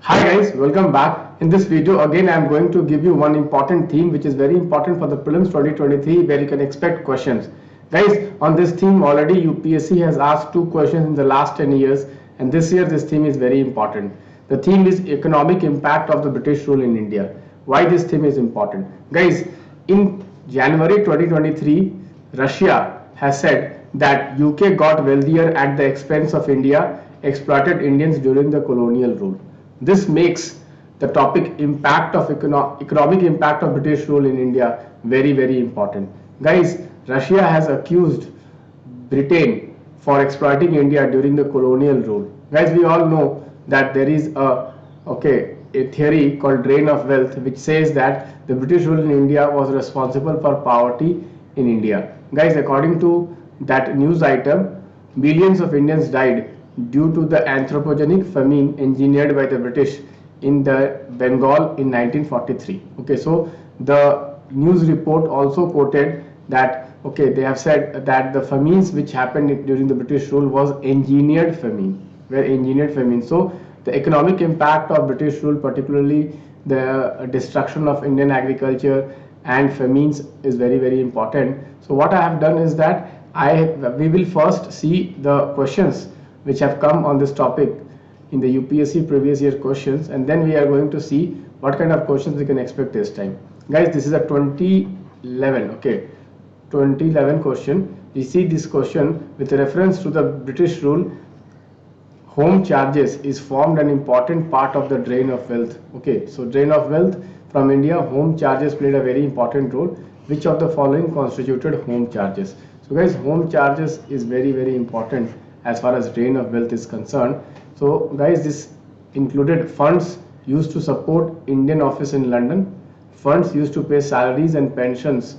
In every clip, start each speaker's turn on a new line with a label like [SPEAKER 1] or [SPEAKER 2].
[SPEAKER 1] Hi guys, welcome back. In this video again I am going to give you one important theme which is very important for the prelims 2023 where you can expect questions. Guys, on this theme already UPSC has asked two questions in the last 10 years and this year this theme is very important. The theme is economic impact of the British rule in India. Why this theme is important? Guys, in January 2023 Russia has said that UK got wealthier at the expense of India, exploited Indians during the colonial rule. This makes the topic impact of economic impact of British rule in India very important. Guys, Russia has accused Britain for exploiting India during the colonial rule. Guys, we all know that there is a theory called drain of wealth which says that the British rule in India was responsible for poverty in India. Guys, according to that news item, billions of Indians died due to the anthropogenic famine engineered by the British in the Bengal in 1943. Okay, so the news report also quoted that they have said that the famines which happened during the British rule was engineered famine. So the economic impact of British rule, particularly the destruction of Indian agriculture and famines, is very important. So what I have done is that we will first see the questions which have come on this topic in the UPSC previous year questions, and then we are going to see what kind of questions we can expect this time. Guys, this is a 2011 2011 question. We see this question with reference to the British rule. Home charges is formed an important part of the drain of wealth. Okay, so drain of wealth from India, home charges played a very important role. Which of the following constituted home charges? So guys, home charges is very important as far as drain of wealth is concerned. So guys, this included funds used to support Indian office in London, funds used to pay salaries and pensions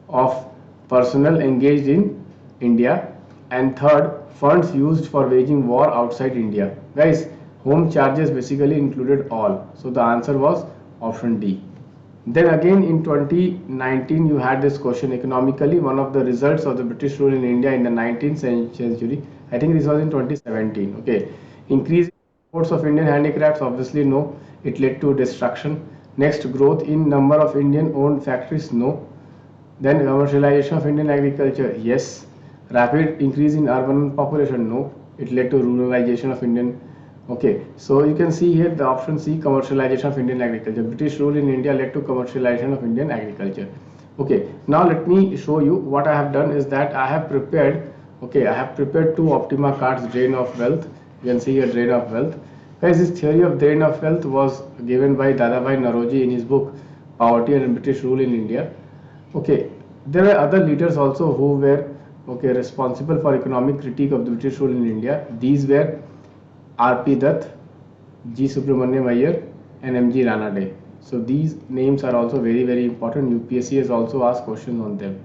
[SPEAKER 1] of personnel engaged in India, and third, funds used for waging war outside India. Guys, home charges basically included all. So the answer was option D. Then again in 2019 you had this question, economically one of the results of the British rule in India in the 19th century. I think this was in 2017. Okay, increase in imports of Indian handicrafts, obviously no, it led to destruction. Next, growth in number of Indian owned factories, no. Then commercialization of Indian agriculture, yes. Rapid increase in urban population, no, it led to ruralization of Indian. Okay, so you can see here the option C, commercialization of Indian agriculture. British rule in India led to commercialization of Indian agriculture. Okay, now let me show you what I have done is that I have prepared two Optima cards, drain of wealth. You can see here drain of wealth. Guys, this theory of drain of wealth was given by Dadabhai Naoroji in his book Poverty and British Rule in India. Okay, there were other leaders also who were responsible for economic critique of the British rule in India. These were R.P. Dutt, G. Subramaniam Iyer, and M.G. Ranade. So these names are also very important. UPSC has also asked questions on them.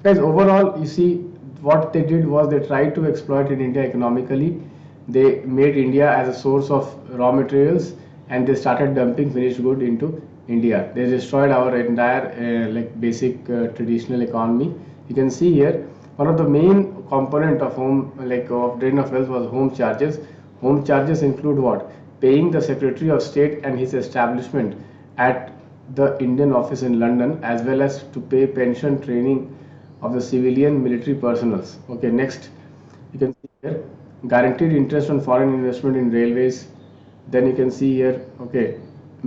[SPEAKER 1] Guys, overall, you see what they did was they tried to exploit in India economically. They made India as a source of raw materials and they started dumping finished good into India. They destroyed our entire basic traditional economy. You can see here one of the main component of of drain of wealth was home charges. Home charges include what? Paying the Secretary of State and his establishment at the Indian office in London, as well as to pay pension, training of the civilian military personnel. Okay, next you can see here guaranteed interest on foreign investment in railways. Then you can see here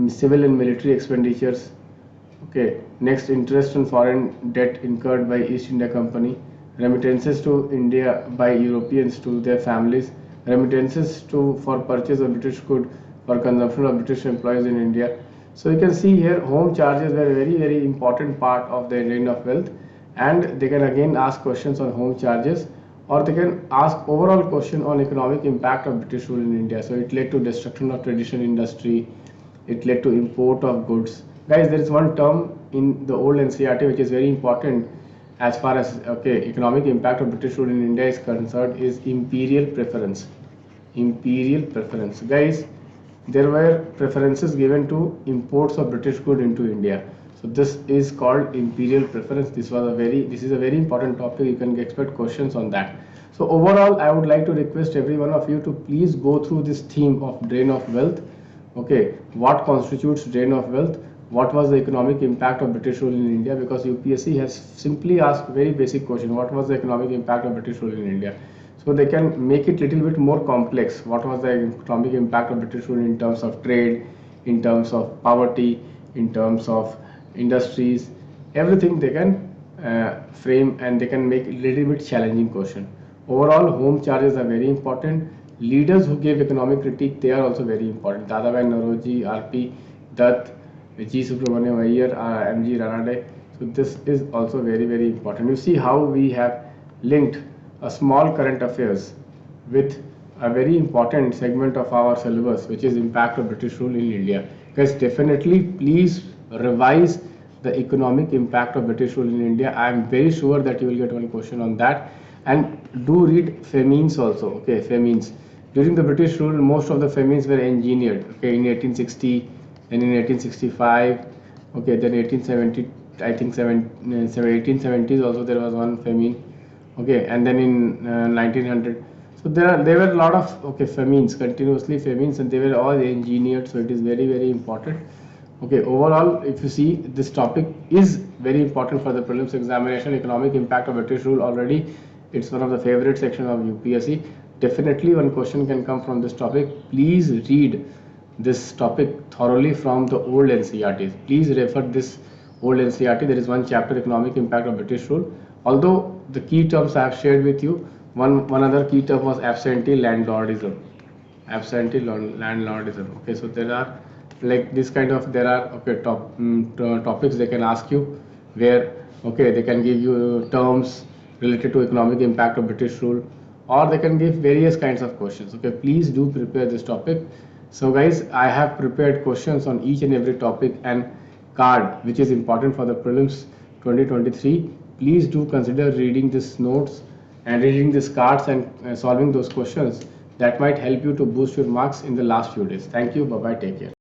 [SPEAKER 1] civil and military expenditures. Okay, next, interest on foreign debt incurred by East India Company, remittances to India by Europeans to their families, remittances for purchase of British good for consumption of British employees in India. So you can see here home charges were a very important part of the drain of wealth, and they can again ask questions on home charges, or they can ask overall question on economic impact of British rule in India. So it led to destruction of traditional industry, it led to import of goods. Guys, there is one term in the old NCERT which is very important as far as economic impact of British rule in India is concerned, is imperial preference. Imperial preference. Guys, there were preferences given to imports of British good into India. So this is called imperial preference. This is a very important topic. You can expect questions on that. So overall, I would like to request every one of you to please go through this theme of drain of wealth. Okay, what constitutes drain of wealth? What was the economic impact of British rule in India? Because UPSC has simply asked very basic question: what was the economic impact of British rule in India? So they can make it little bit more complex. What was the economic impact of British rule in terms of trade, in terms of poverty, in terms of industries, everything they can frame, and they can make a little bit challenging question. Overall, home charges are very important. Leaders who gave economic critique, they are also very important. Dadabhai Naoroji, R.P. Dutt, G. Subramaniam Iyer, M.G. Ranade. So this is also very, very important. You see how we have linked a small current affairs with a very important segment of our syllabus, which is impact of British rule in India. Guys, definitely please revise the economic impact of British rule in India. I am very sure that you will get one question on that. And do read famines also. Okay, famines. During the British rule, most of the famines were engineered. Okay, in 1860, then in 1865, okay, then 1870. I think 1870s also there was one famine. Okay, and then in 1900. So there were a lot of famines, continuously famines, and they were all engineered. So it is very, very important. Okay, overall, if you see, this topic is very important for the prelims examination. Economic impact of British rule, already it's one of the favorite section of UPSC. Definitely one question can come from this topic. Please read this topic thoroughly from the old NCERTs. Please refer this old NCERT. There is one chapter, economic impact of British rule. Although the key terms I have shared with you, one other key term was absentee landlordism. Absentee landlordism. Okay, so there are like this kind of, there are topics they can ask you, where they can give you terms related to economic impact of British rule, or they can give various kinds of questions. Okay, please do prepare this topic. So guys, I have prepared questions on each and every topic and card which is important for the prelims 2023. Please do consider reading this notes and reading these cards and solving those questions. That might help you to boost your marks in the last few days. Thank you. Bye bye. Take care.